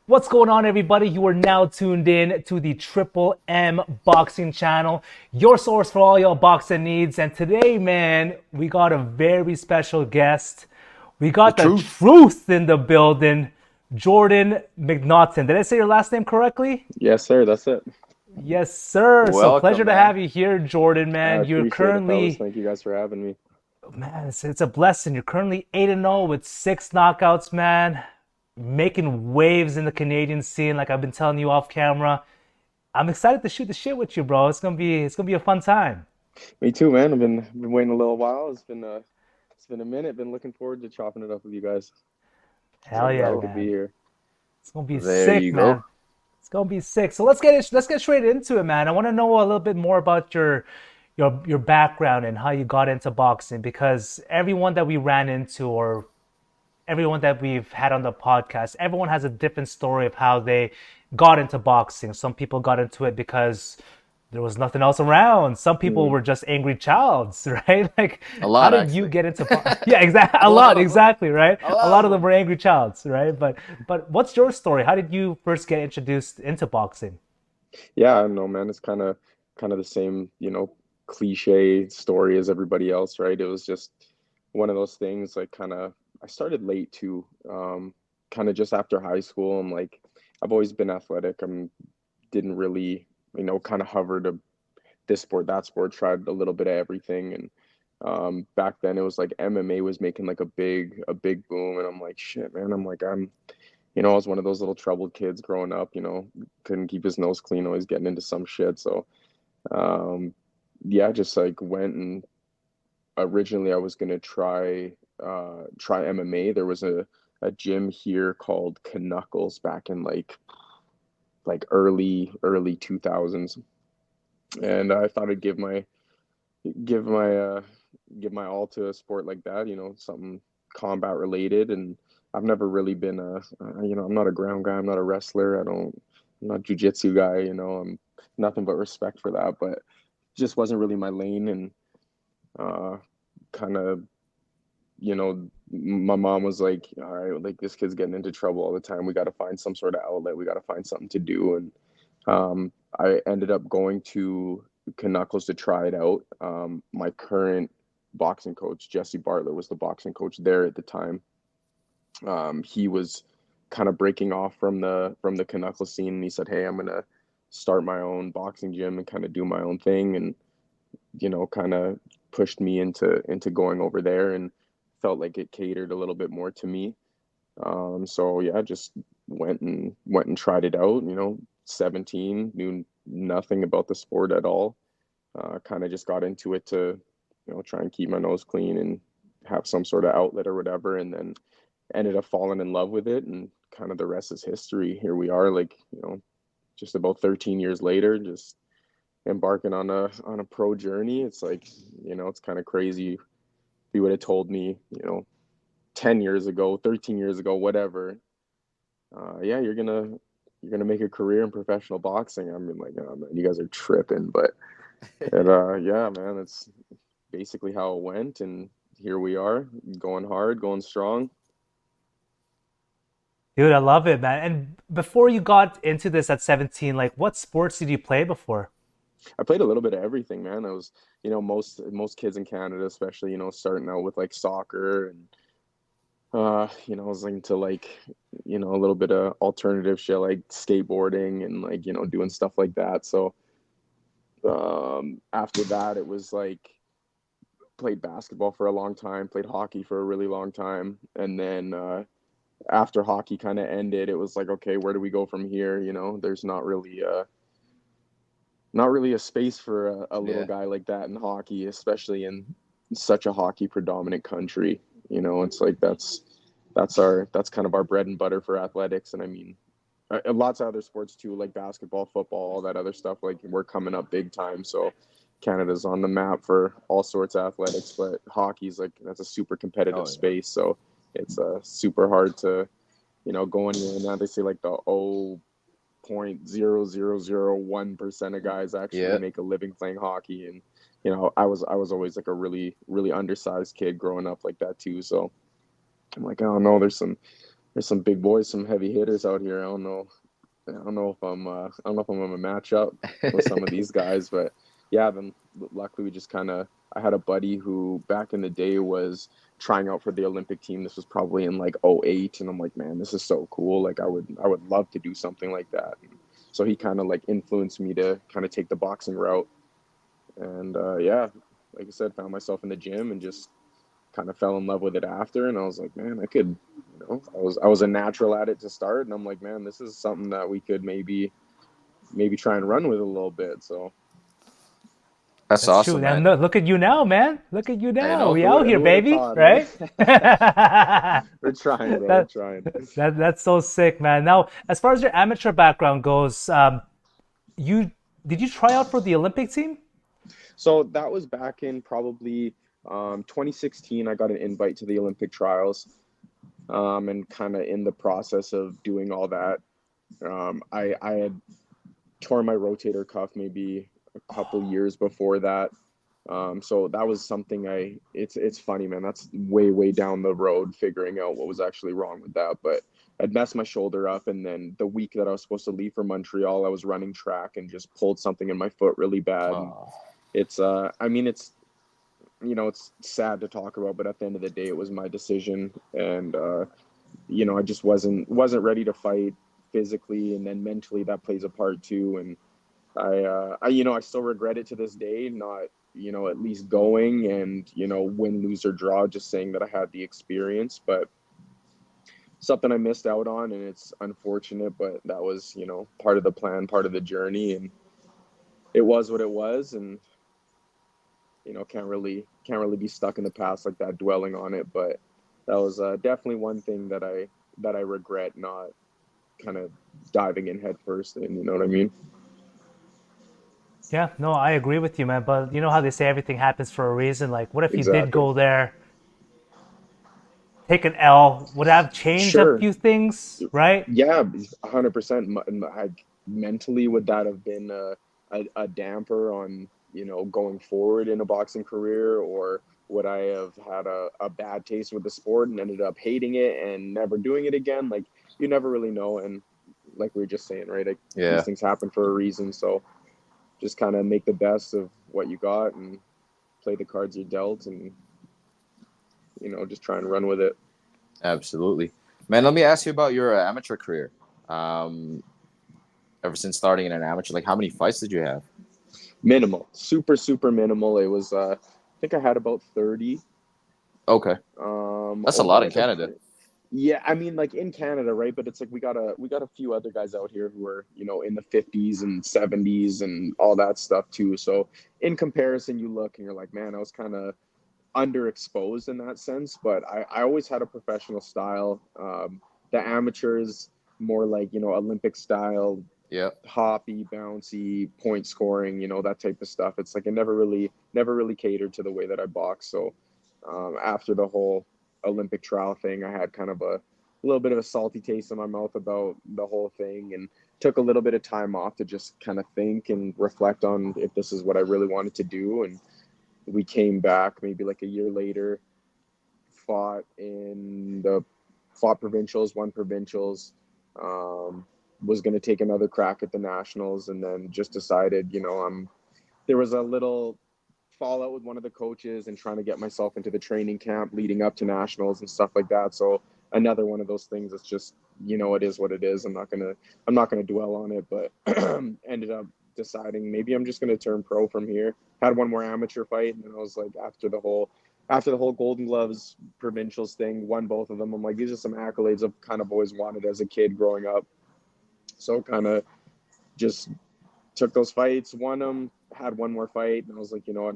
What's going on, everybody? You are now tuned in to the Triple M Boxing Channel, your source for all your boxing needs. And today, man, we got a very special guest. We The got the truth. truth in the building, Jordan McNaughton. Did I say your last name correctly? Yes, sir. That's it. Yes, sir. So pleasure Welcome, to man. have you here, Jordan, I man. You're appreciate it, fellas. currently, Thank you guys for having me. man, it's a blessing. You're currently 8-0 with 6 knockouts, man. Making waves in the Canadian scene, like I've been telling you off camera. I'm excited to shoot the shit with you, bro. It's gonna be a fun time. Me too, man. I've been waiting a little while. It's been a minute. Been looking forward to chopping it up with you guys. So Hell yeah, glad to be man. here. It's gonna be There sick, you go. man. It's gonna be sick. So let's get straight into it, man. I want to know a little bit more about your background and how you got into boxing because everyone that we ran into or everyone that we've had on the podcast, everyone has a different story of how they got into boxing. Some people got into it because there was nothing else around. Some people Hmm. were just angry childs, right? Like, A how lot, did you actually. get into Yeah, exactly. A A lot lot, of them. exactly, right? A A lot lot of of them them. were angry childs, right? But what's your story? How did you first get introduced into boxing? Yeah, I know, man. It's kind of the same, cliche story as everybody else, right? It was just one of those things. Like, I started late too. Kind of just after high school. I'm like, I've always been athletic. Didn't really, kind of hover to this sport, that sport, tried a little bit of everything. And back then it was like MMA was making like a big boom. And I'm like, shit, man. I was one of those little troubled kids growing up, couldn't keep his nose clean, always getting into some shit. So, um, yeah, just like went and originally I was gonna try MMA. There was a gym here called Knuckles back in like early 2000s, and I thought I'd give my uh give my all to a sport like that, something combat related. And I've never really been I'm not a ground guy, I'm not a wrestler, I'm not a jujitsu guy, I'm nothing but respect for that, but just wasn't really my lane. And uh kind of, my mom was like, all right, like this kid's getting into trouble all the time, we got to find some sort of outlet, we got to find something to do. And I ended up going to Knuckles to try it out. My current boxing coach, Jesse Bartlett, was the boxing coach there at the time. He was kind of breaking off from the Knuckles scene, and he said, "Hey, I'm gonna start my own boxing gym and kind of do my own thing." And kind of pushed me into going over there, and felt like it catered a little bit more to me. So yeah, just went and tried it out. 17, knew nothing about the sport at all. Kind of just got into it to, try and keep my nose clean and have some sort of outlet or whatever, and then ended up falling in love with it. And kind of the rest is history. Here we are, like, just about 13 years later, just embarking on a pro journey. It's like, it's kind of crazy. If you would have told me, 10 years ago, 13 years ago, whatever, yeah, you're gonna make a career in professional boxing. I mean, like, oh man, you guys are tripping. But yeah, man, that's basically how it went, and here we are, going hard, going strong. Dude, I love it, man. And before you got into this at 17, like what sports did you play before? I played a little bit of everything, man. I was, most kids in Canada, especially, starting out with like soccer. And I was into like, a little bit of alternative shit like skateboarding and like, doing stuff like that. So after that, it was like played basketball for a long time, played hockey for a really long time, and then after hockey kind of ended, it was like, okay, where do we go from here? There's not really a space for a little Yeah. guy like that in hockey, especially in such a hockey predominant country. It's like that's kind of our bread and butter for athletics. And I mean, lots of other sports too, like basketball, football, all that other stuff. Like we're coming up big time, so Canada's on the map for all sorts of athletics. But hockey's like that's a super competitive Oh yeah. space, so it's super hard to go in there. Now they say like the 0.0001% of guys actually Yeah. make a living playing hockey. And I was always like a really really undersized kid growing up like that too. So I'm like, oh no, there's some big boys, some heavy hitters out here. I don't know if I'm gonna match up with some of these guys, but yeah. Then luckily we just kind of. I had a buddy who back in the day was trying out for the Olympic team. This was probably in like '08, and I'm like, man, this is so cool. Like I would love to do something like that. So he kind of like influenced me to kind of take the boxing route. And yeah, like I said, found myself in the gym and just kind of fell in love with it after. And I was like, man, I could, I was a natural at it to start, and I'm like, man, this is something that we could maybe try and run with a little bit. So That's That's true. awesome, And man. look at you now, man. Look at you I now. know. We out here, who would have baby. thought, eh? Right? that We're trying, bro. We're trying. that's so sick, man. Now, as far as your amateur background goes, you did you try out for the Olympic team? So that was back in probably 2016. I got an invite to the Olympic trials, and kind of in the process of doing all that, I had tore my rotator cuff maybe a couple years before that. So that was something it's funny, man. That's way down the road figuring out what was actually wrong with that. But I'd messed my shoulder up, and then the week that I was supposed to leave for Montreal, I was running track and just pulled something in my foot really bad. And Oh, it's I mean it's it's sad to talk about, but at the end of the day, it was my decision, and I just wasn't ready to fight physically, and then mentally that plays a part too. And I still regret it to this day, not at least going and win, lose or draw, just saying that I had the experience, but something I missed out on, and it's unfortunate, but that was part of the plan, part of the journey, and it was what it was. And can't really be stuck in the past like that, dwelling on it. But that was definitely one thing that I regret not kind of diving in head first in. You know what I mean? Yeah, no, I agree with you, man. But you know how they say everything happens for a reason. Like, what if you did Exactly. go there, take an L, would have changed a Sure. few things, right? Yeah, 100%. Mentally, would that have been a damper on going forward in a boxing career, or would I have had a bad taste with the sport and ended up hating it and never doing it again? Like, you never really know. And like we were just saying, right? Like, these yeah, things happen for a reason. So just kind of make the best of what you got and play the cards you're dealt, and just try and run with it. absolutely. Man, let me ask you about your amateur career. Um, Ever since starting in an amateur, like how many fights did you have? Minimal, super minimal. It was I think I had about 30 Okay, that's a over lot in like a Canada. yeah, I mean, like in Canada, right? But it's like we got a few other guys out here who are in the 50s and 70s and all that stuff too. So in comparison, you look and you're like, man, I was kind of underexposed in that sense. But I always had a professional style. The amateurs more like Olympic style, Yeah, hoppy, bouncy, point scoring, that type of stuff. It's like it never really catered to the way that I box. So after the whole Olympic trial thing, I had kind of a little bit of a salty taste in my mouth about the whole thing, and took a little bit of time off to just kind of think and reflect on if this is what I really wanted to do. And we came back maybe like a year later, fought in the fought provincials, won provincials, um, was going to take another crack at the nationals, and then just decided, there was a little fallout with one of the coaches and trying to get myself into the training camp leading up to nationals and stuff like that. So another one of those things that's just, it is what it is. I'm not gonna dwell on it, but ended up deciding maybe I'm just gonna turn pro from here. Had one more amateur fight, and then I was like, after the whole Golden Gloves provincials thing, won both of them. I'm like, these are some accolades I've kind of always wanted as a kid growing up. So kind of just took those fights, won them, had one more fight, and I was like, you know what,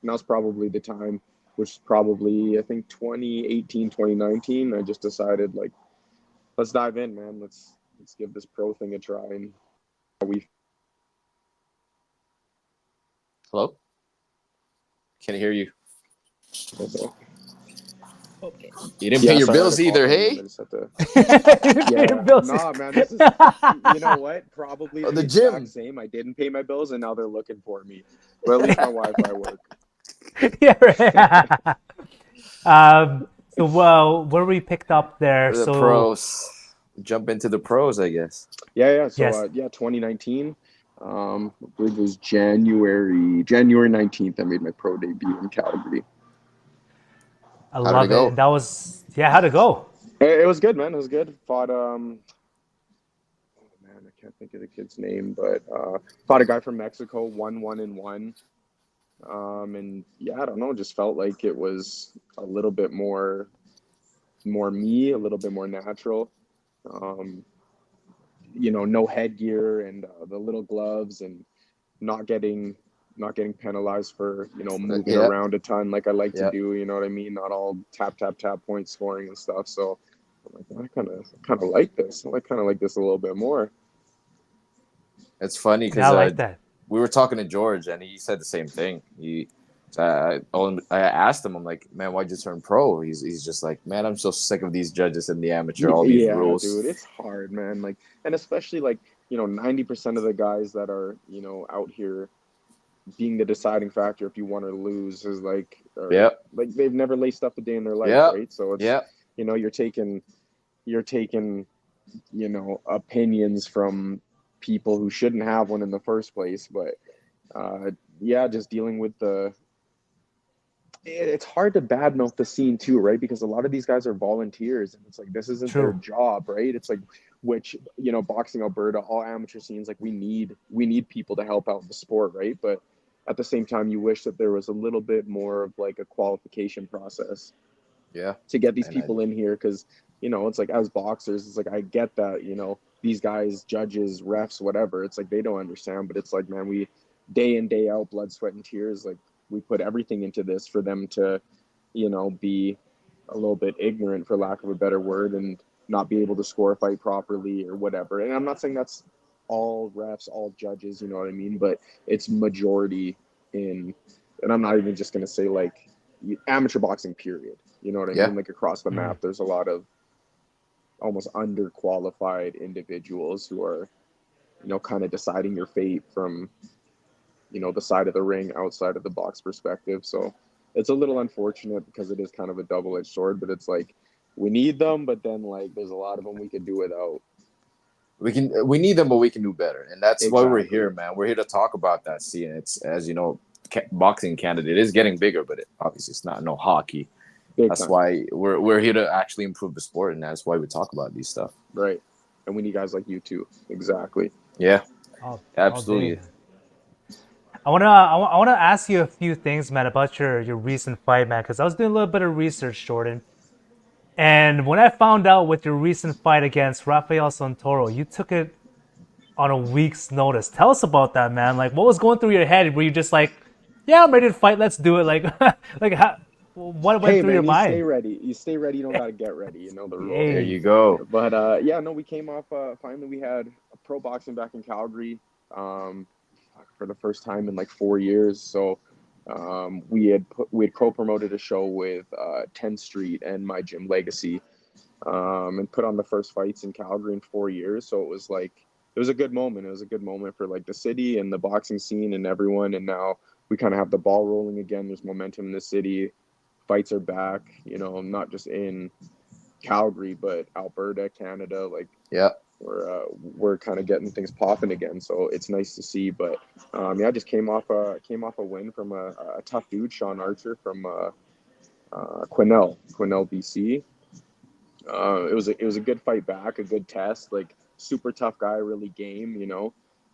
now's probably the time, which is probably I think 2018, 2019. I just decided, like, let's dive in, man. Let's give this pro thing a try. And we hello. Can't hear you. so, You didn't pay yeah, your sorry, I had a bills call either, coming in. I hey? just had to. Your Yeah, bills. nah, man. This is, you know what? Probably Oh, the the exact gym. same. I didn't pay my bills, and now they're looking for me. But at least my Wi-Fi worked. Yeah, right. So, well, where we picked up there? The So, pros. Jump into the pros, I guess. Yeah. So yes, 2019. I believe it was January 19th. I made my pro debut in Calgary. I How did it love it. go? And that was, yeah, how'd it go? It was good, man. It was good. Fought oh man, I can't think of the kid's name, but fought a guy from Mexico. Won 1-1. And yeah, I don't know. Just felt like it was a little bit more me, a little bit more natural. Um, no headgear and the little gloves and not getting not getting penalized for moving Yeah, around a ton like I like to yeah. do. You know what I mean? Not all tap tap tap point scoring and stuff. So I'm like, I kind of like this. I kind of like this a little bit more. It's funny Yeah, I because like that. we were talking to George and he said the same thing. I asked him, I'm like, man, why'd you turn pro? He's just like, man, I'm so sick of these judges in the amateur, all these Yeah, dude, rules. it's hard, man. Like, and especially like 90% of the guys that are out here being the deciding factor if you won or lose is like, or Yep, like they've never laced up a day in their life, yep, right? So it's yep. you're taking opinions from people who shouldn't have one in the first place. But yeah, just dealing with it's hard to badmouth the scene too, right? Because a lot of these guys are volunteers, and it's like this isn't their True. job, right? It's like which boxing Alberta, all amateur scenes, like we need people to help out the sport, right? But at the same time, you wish that there was a little bit more of like a qualification process Yeah, to get these and I people in here, because it's like as boxers, it's like I get that these guys, judges, refs, whatever, it's like they don't understand, but it's like, man, we day in day out, blood, sweat, and tears, like we put everything into this for them to be a little bit ignorant, for lack of a better word, and not be able to score a fight properly or whatever. And I'm not saying that's all refs, all judges, you know what I mean, but it's majority in, and I'm not even just going to say like amateur boxing period, you know what I yeah, mean, like across the Mm. map there's a lot of almost underqualified individuals who are kind of deciding your fate from the side of the ring, outside of the box perspective. So it's a little unfortunate because it is kind of a double-edged sword, but it's like we need them, but then like there's a lot of them we could do without. we need them, but we can do better, and that's why we're here, Exactly. man. We're here to talk about that scene. It's, as you know, boxing in Canada, it is getting bigger, but obviously it's not no hockey. Big That's time. why we're here to actually improve the sport, and that's why we talk about these stuff. Right. And we need guys like you too. Exactly. Yeah, All day, absolutely. man. I wanna ask you a few things, man, about your recent fight, man, because I was doing a little bit of research, Jordan. And when I found out with your recent fight against Rafael Santoro, you took it on a week's notice. Tell us about that, man. Like, what was going through your head? Were you just like, "Yeah, I'm ready to fight. Let's do it." Like, like how, what went Hey through your man, you stay mind? ready. You stay ready, you don't gotta get ready. You know the rule. There you Hey, go. But yeah, no, we came off finally we had pro boxing back in Calgary. Um for the first time in like 4 years. So we had co-promoted a show with 10th Street and My Gym Legacy, and put on the first fights in Calgary in 4 years. So it was like it was a good moment. It was a good moment for like the city and the boxing scene and everyone. And now we kind of have the ball rolling again. There's momentum in the city. Fights are back. Not just in Calgary, but Alberta, Canada. Like Yeah, we're kind of getting things popping again, so it's nice to see. But yeah, I just came off a win from a tough dude, Sean Archer from Quesnel, BC. It was a good fight back, a good test. Like super tough guy, really game.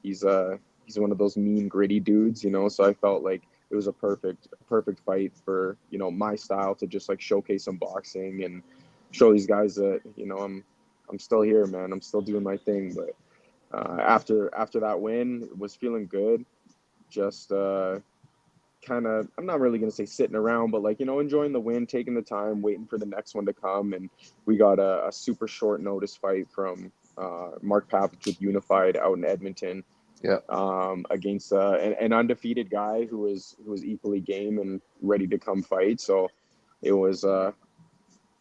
He's one of those mean, gritty dudes. So I felt like it was a perfect fight for my style to just like showcase some boxing and show these guys that I'm still here, man. I'm still doing my thing. But after that win, was feeling good. Just kind of, I'm not really gonna say sitting around, but like enjoying the win, taking the time, waiting for the next one to come. And we got a super short notice fight from Mark Papich with Unified out in Edmonton, yeah. against an undefeated guy who was equally game and ready to come fight. So it was a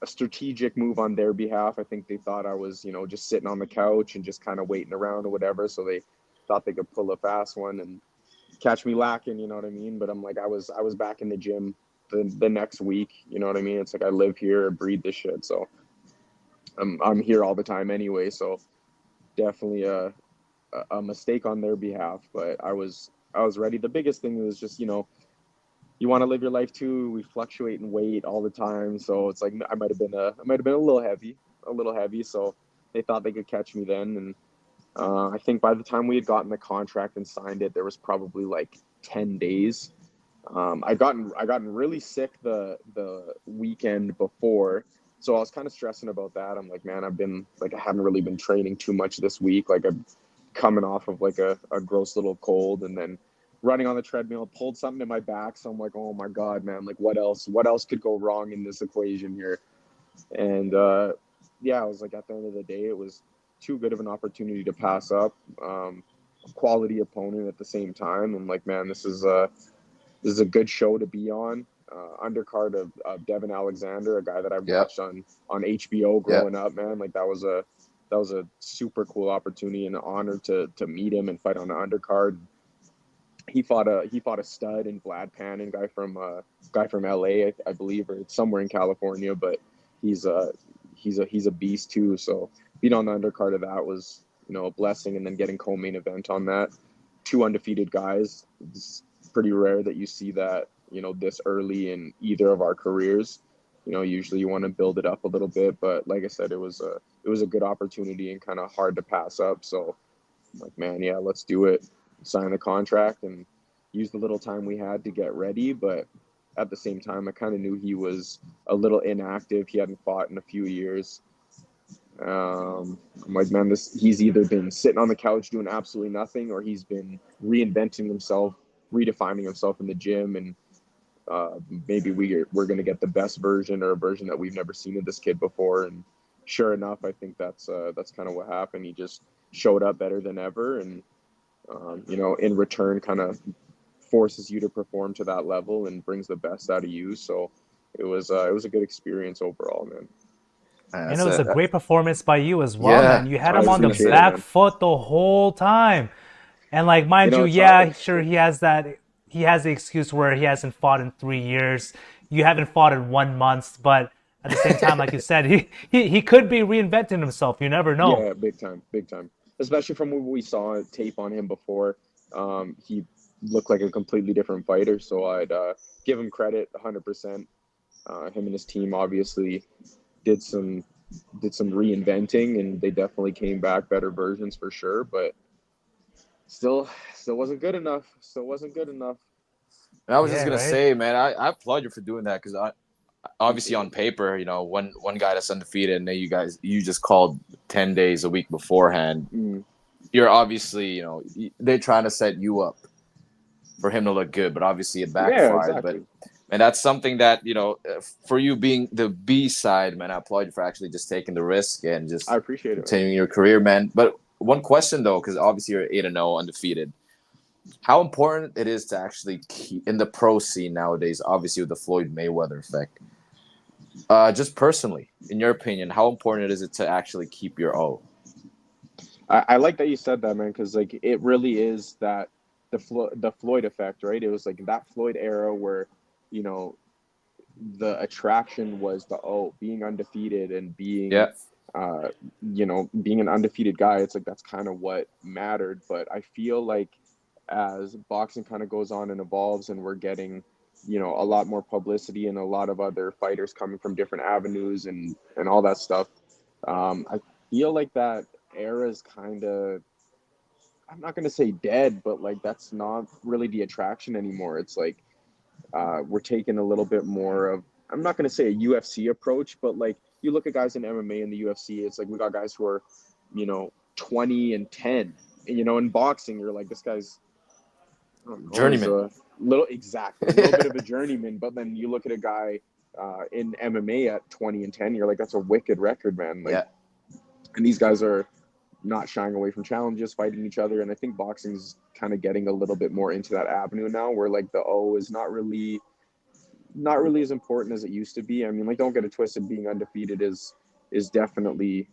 strategic move on their behalf. I think they thought I was, just sitting on the couch and just kind of waiting around or whatever. So they thought they could pull a fast one and catch me lacking, you know what I mean? But I'm like, I was back in the gym the next week. You know what I mean? It's like I live here, I breathe this shit, so I'm here all the time anyway. So definitely a mistake on their behalf, but I was ready. The biggest thing was just, you want to live your life too. We fluctuate in weight all the time, so it's like I might have been a little heavy. So they thought they could catch me then, and I think by the time we had gotten the contract and signed it, there was probably like 10 days. I gotten really sick the weekend before, so I was kind of stressing about that. I'm like, man, I haven't really been training too much this week. Like I'm coming off of like a gross little cold, and then running on the treadmill, pulled something in my back. So I'm like, oh my God, man, like what else? What else could go wrong in this equation here? And yeah, I was like, at the end of the day, it was too good of an opportunity to pass up. Quality opponent at the same time. I'm like, man, this is a good show to be on. Undercard of Devin Alexander, a guy that I Yep. watched on HBO Yep. growing up, man. Like that was a super cool opportunity and an honor to meet him and fight on the undercard. He fought a stud in Vlad Panin, guy from LA, I believe, or somewhere in California, but he's a beast too. So being on the undercard of that was, a blessing, and then getting co-main event on that. Two undefeated guys. It's pretty rare that you see that, this early in either of our careers. Usually you want to build it up a little bit, but like I said, it was a good opportunity and kind of hard to pass up. So I'm like, man, yeah, let's do it. Sign the contract and use the little time we had to get ready. But at the same time, I kind of knew he was a little inactive. He hadn't fought in a few years. I'm like, man, he's either been sitting on the couch doing absolutely nothing, or he's been reinventing himself, redefining himself in the gym, and maybe we're going to get the best version, or a version that we've never seen of this kid before. And sure enough, I think that's kind of what happened. He just showed up better than ever, and in return, kind of forces you to perform to that level and brings the best out of you. So it was a good experience overall, man. And it That's was a a great performance by you as well, man. yeah. You had I him was on the gonna Appreciate it, say. back man. foot the whole time. And like, mind you, It's yeah, hard. sure, he has the excuse where he hasn't fought in 3 years. You haven't fought in 1 month, but at the same time, like you said, he could be reinventing himself. You never know. Yeah, big time, big time. Especially from what we saw tape on him before. He looked like a completely different fighter. So I'd give him credit 100%. Him and his team obviously did some reinventing, and they definitely came back better versions for sure. But still wasn't good enough. Still wasn't good enough. And I was just Yeah, gonna right. say, man, I applaud you for doing that because obviously Appreciate on it. paper, one guy that's undefeated, and then you just called 10 days a week beforehand. Mm, You're obviously, they're trying to set you up for him to look good, but obviously it yeah, backfired. But exactly. and that's something that for you being the B side, man, I applaud you for actually just taking the risk and I just appreciate it, man. continuing your career, man. But one question though, because obviously you're 8-0 undefeated. How important it is to actually keep in the pro scene nowadays, obviously with the Floyd Mayweather effect. Just personally, in your opinion, how important is it to actually keep your O? I like that you said that, man, because like it really is that the Floyd effect, right? It was like that Floyd era where, you know, the attraction was being undefeated and being, Yeah, being an undefeated guy. It's like that's kind of what mattered. But I feel like as boxing kind of goes on and evolves, and we're getting, a lot more publicity and a lot of other fighters coming from different avenues and all that stuff. I feel like that era is kind of, I'm not going to say dead, but like that's not really the attraction anymore. It's like we're taking a little bit more of, I'm not going to say a UFC approach, but like you look at guys in MMA and the UFC, it's like we got guys who are, 20-10. And, in boxing, you're like, this guy's, I don't know, he's journeyman. a little bit of a journeyman. But then you look at a guy in MMA at 20-10, you're like, that's a wicked record, man. Like, Yeah, and these guys are not shying away from challenges, fighting each other. And I think boxing's kind of getting a little bit more into that avenue now, where like the O is not really as important as it used to be. I mean, like, don't get it twisted. Being undefeated is definitely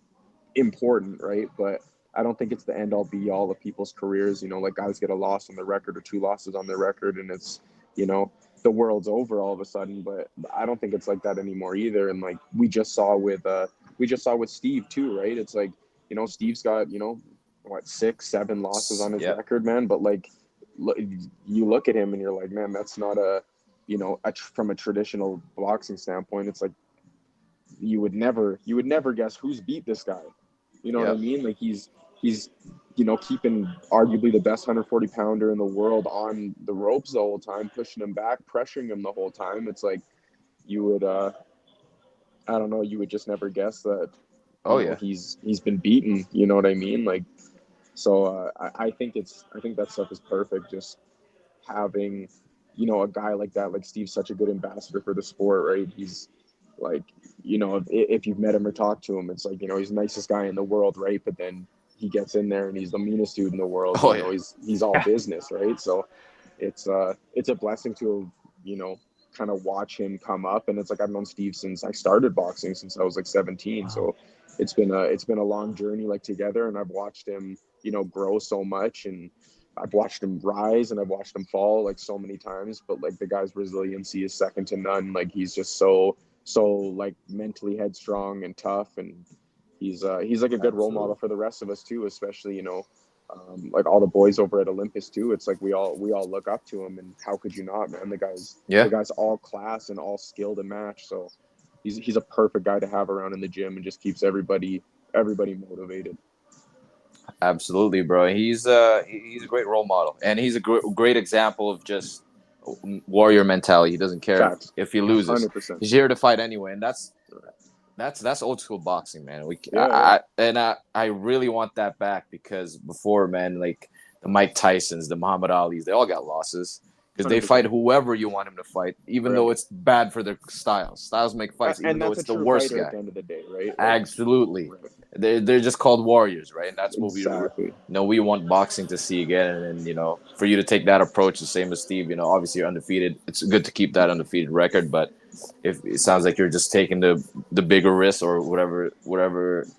important, right? But I don't think it's the end all be all of people's careers. Like guys get a loss on their record or two losses on their record, and it's, you know, the world's over all of a sudden. But I don't think it's like that anymore either. And like we just saw with Steve too, right? It's like, Steve's got, what, 6, 7 losses on his Yeah. record, man. But like, you look at him and you're like, man, that's not from a traditional boxing standpoint. It's like you would never guess who's beat this guy. You know what I Yeah. mean? Like he's keeping arguably the best 140 pounder in the world on the ropes the whole time, pushing him back, pressuring him the whole time. It's like you would I don't know, you would just never guess that Oh yeah. he's been beaten. You know what I mean? Like, so I think that stuff is perfect. Just having, a guy like that, like Steve's such a good ambassador for the sport, right? He's like, if you've met him or talked to him, it's like, he's the nicest guy in the world, right? But then he gets in there and he's the meanest dude in the world. Oh yeah. He's all business, right? So it's a blessing to, kind of watch him come up. And it's like, I've known Steve since I started boxing, since I was like 17. Wow. So it's been a long journey, like, together, and I've watched him, grow so much, and I've watched him rise and I've watched him fall like so many times. But like, the guy's resiliency is second to none. Like, he's just so like mentally headstrong and tough, and he's like a good role Absolutely. model for the rest of us too, especially, like all the boys over at Olympus too. It's like we all look up to him, and how could you not, man? Yeah. The guy's all class and all skill to match. So he's a perfect guy to have around in the gym, and just keeps everybody motivated. Absolutely, bro. He's a great role model, and he's a great example of just warrior mentality. He doesn't care Facts. if he Yep. loses. 100%. He's here to fight anyway, and that's old school boxing, man. Yeah. I really want that back, because before, man, like the Mike Tysons, the Muhammad Alis, they all got losses because they 100%. fight whoever you want him to fight, even Right. though it's bad for their styles. Styles make fights, even And though that's it's a the true worst fighter guy. at the end of the day, right? Like, Absolutely. right. They're just called warriors, right? And that's what Exactly. we want boxing to see again. And for you to take that approach, the same as Steve, obviously you're undefeated. It's good to keep that undefeated record, but if it sounds like you're just taking the bigger risk, or whoever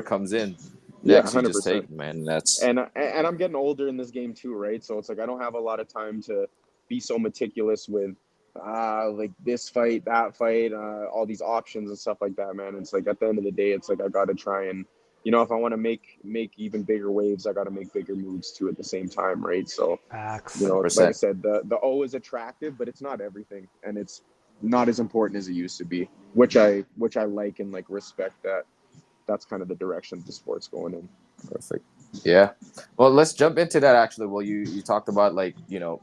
comes in Yeah, next, you just 100%. take, man. That's And I'm getting older in this game too, right? So it's like I don't have a lot of time to be so meticulous with like this fight, that fight, all these options and stuff like that, man. It's like at the end of the day, it's like I got to try and, if I want to make even bigger waves, I got to make bigger moves too at the same time, right? So, Facts. 100%. like I said, the O is attractive, but it's not everything, and it's not as important as it used to be, which I like and like respect that. That's kind of the direction the sport's going in. Perfect. Yeah. Well, let's jump into that actually. Well, you talked about, like,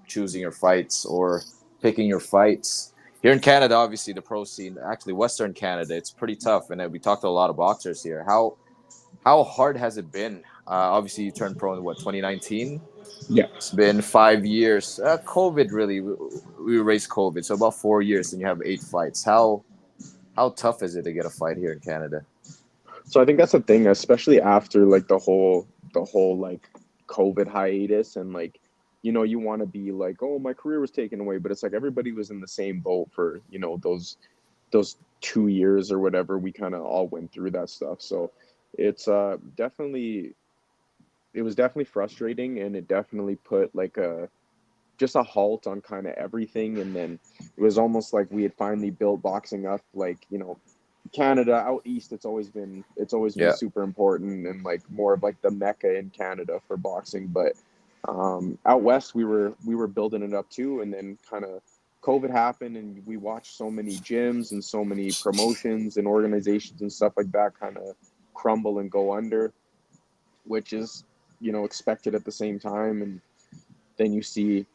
choosing your fights or picking your fights. Here in Canada, obviously the pro scene, actually Western Canada, it's pretty tough. And we talked to a lot of boxers here. How hard has it been? Obviously you turned pro in what, 2019? Yeah. It's been 5 years. COVID really, we erased COVID. So about 4 years, and you have 8 fights. How tough is it to get a fight here in Canada? So I think that's the thing, especially after like the whole like COVID hiatus, and like, you want to be like, oh, my career was taken away, but it's like everybody was in the same boat for, those 2 years or whatever. We kind of all went through that stuff. So it's it was definitely frustrating, and it definitely put like just a halt on kind of everything. And then it was almost like we had finally built boxing up, like, Canada out east. It's always been Yeah. super important, and like more of like the mecca in Canada for boxing. But out west, we were building it up too, and then kind of COVID happened, and we watched so many gyms and so many promotions and organizations and stuff like that kind of crumble and go under, which is, expected at the same time. And then you see,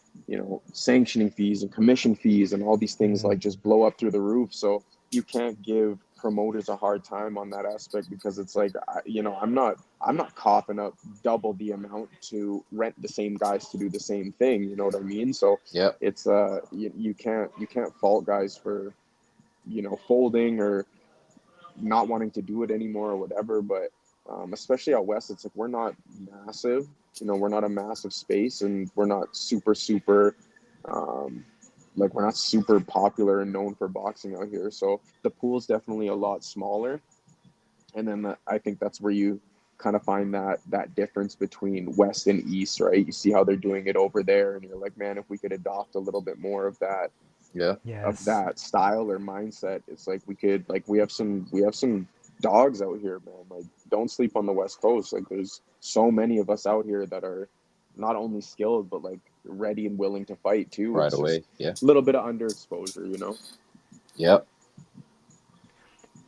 sanctioning fees and commission fees and all these things like just blow up through the roof. So you can't give promoters a hard time on that aspect, because it's like, I'm not coughing up double the amount to rent the same guys to do the same thing. You know what I mean? So Yeah. it's you can't fault guys for, folding or not wanting to do it anymore or whatever. But especially out west, it's like we're not massive. We're not a massive space, and we're not super like, we're not super popular and known for boxing out here. So the pool's definitely a lot smaller. And then I think that's where you kind of find that difference between west and east, right? You see how they're doing it over there, and you're like, man, if we could adopt a little bit more of that, Yeah. of Yes. that style or mindset. It's like we have some dogs out here, man. Like, don't sleep on the West Coast. Like, there's so many of us out here that are not only skilled but like ready and willing to fight too. Right It's just away. Yeah. a little bit of underexposure, you know. Yep.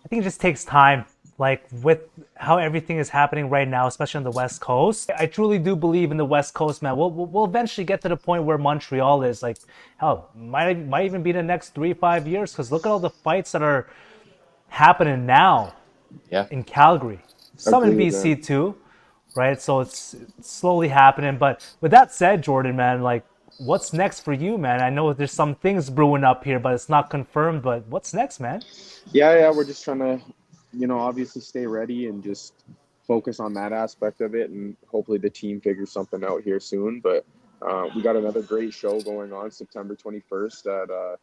I think it just takes time. Like with how everything is happening right now, especially on the West Coast, I truly do believe in the West Coast, man. We'll eventually get to the point where Montreal is. Like, hell, might even be the next 3 5 years. Because look at all the fights that are happening now Yeah. in Calgary, some in Agreed, man. BC too, right? So it's slowly happening. But with that said, Jordan, man, like, what's next for you, man? I know there's some things brewing up here, but it's not confirmed. But what's next, man? Yeah, we're just trying to, obviously stay ready and just focus on that aspect of it, and hopefully the team figures something out here soon. But we got another great show going on September 21st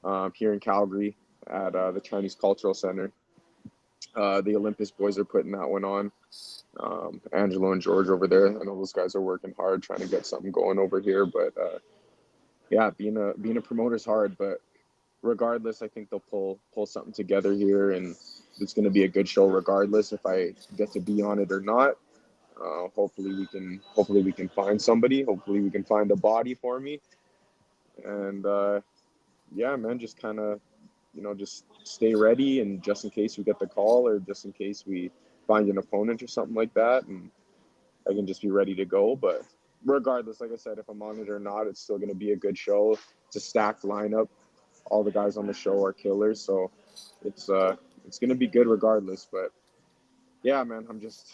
at here in Calgary at the Chinese Cultural Center. The Olympus boys are putting that one on. Angelo and George over there. I know those guys are working hard trying to get something going over here. But yeah, being a promoter's hard, but regardless, I think they'll pull something together here, and it's going to be a good show regardless if I get to be on it or not. Hopefully we can find somebody. Hopefully we can find a body for me, and yeah, man, just kind of just stay ready, and just in case we get the call or just in case we find an opponent or something like that, and I can just be ready to go. But regardless, like I said, if I'm on it or not, it's still going to be a good show. It's a stacked lineup. All the guys on the show are killers, so it's gonna be good regardless. But yeah, man, I'm just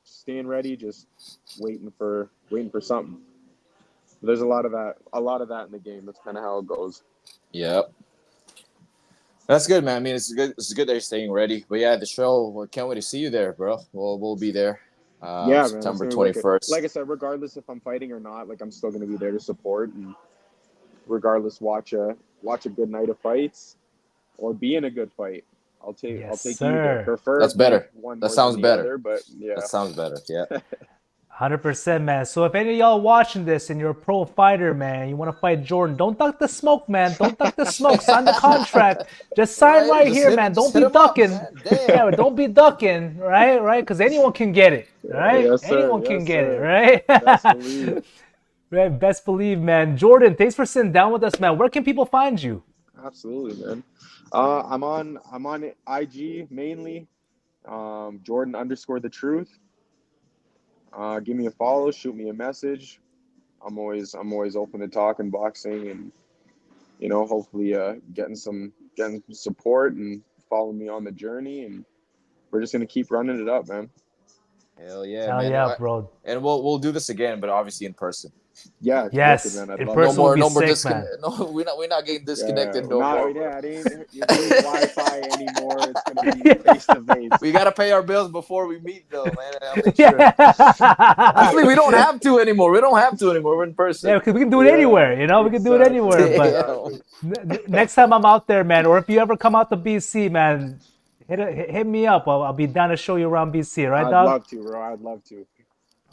staying ready, just waiting for something. There's a lot of that in the game. That's kind of how it goes. Yep. That's good, man. I mean, it's good. It's good that you're staying ready. But yeah, the show. We can't wait to see you there, bro. We'll be there. Yeah, man, it's September gonna be like 21st. like I said, regardless if I'm fighting or not, like I'm still gonna be there to support, and regardless, watch a good night of fights or be in a good fight. I'll Yes, take either. sir. That's Preferably better. one That more than sounds the better. other, but yeah. That sounds better. Yeah. 100%, man. So if any of y'all watching this and you're a pro fighter, man, you want to fight Jordan, don't duck the smoke, man. Don't duck the smoke. Sign the contract. Just sign right Just here, man. Don't just be hit him up, ducking. man. Damn. Yeah, don't be ducking, right? Right? Because anyone can get it, right? Yes, sir. Anyone can Yes, get it, sir. right? Best believe. Right, best believe, man. Jordan, thanks for sitting down with us, man. Where can people find you? Absolutely, man. I'm on IG mainly. Jordan _the truth. Give me a follow, shoot me a message. I'm always open to talking boxing, and hopefully getting support and follow me on the journey, and we're just gonna keep running it up, man. Hell yeah, Hell man. yeah, bro. And we'll do this again, but obviously in person. Yeah, wicked, Yes, man. I'd in love No it. person would more, be no more sick, man. disconnect. No, we're not getting Yeah, disconnected no more, bro. it ain't Wi-Fi anymore. It's gonna be face to face. We gotta pay our bills before we meet, though, man. I'll make sure. Yeah. Actually, we don't have to anymore. We don't have to anymore. We're in person. Yeah, because we can do it Yeah, anywhere, we can do it anywhere. But exactly. next time I'm out there, man, or if you ever come out to BC, man, hit me up. I'll be down to show you around BC, right, I'd dog? love to, bro. I'd love to.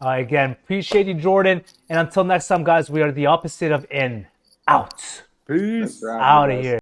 Again, appreciate you, Jordan. And until next time, guys, we are the opposite of in, out. Thanks Peace. for having me, Out of guys. here.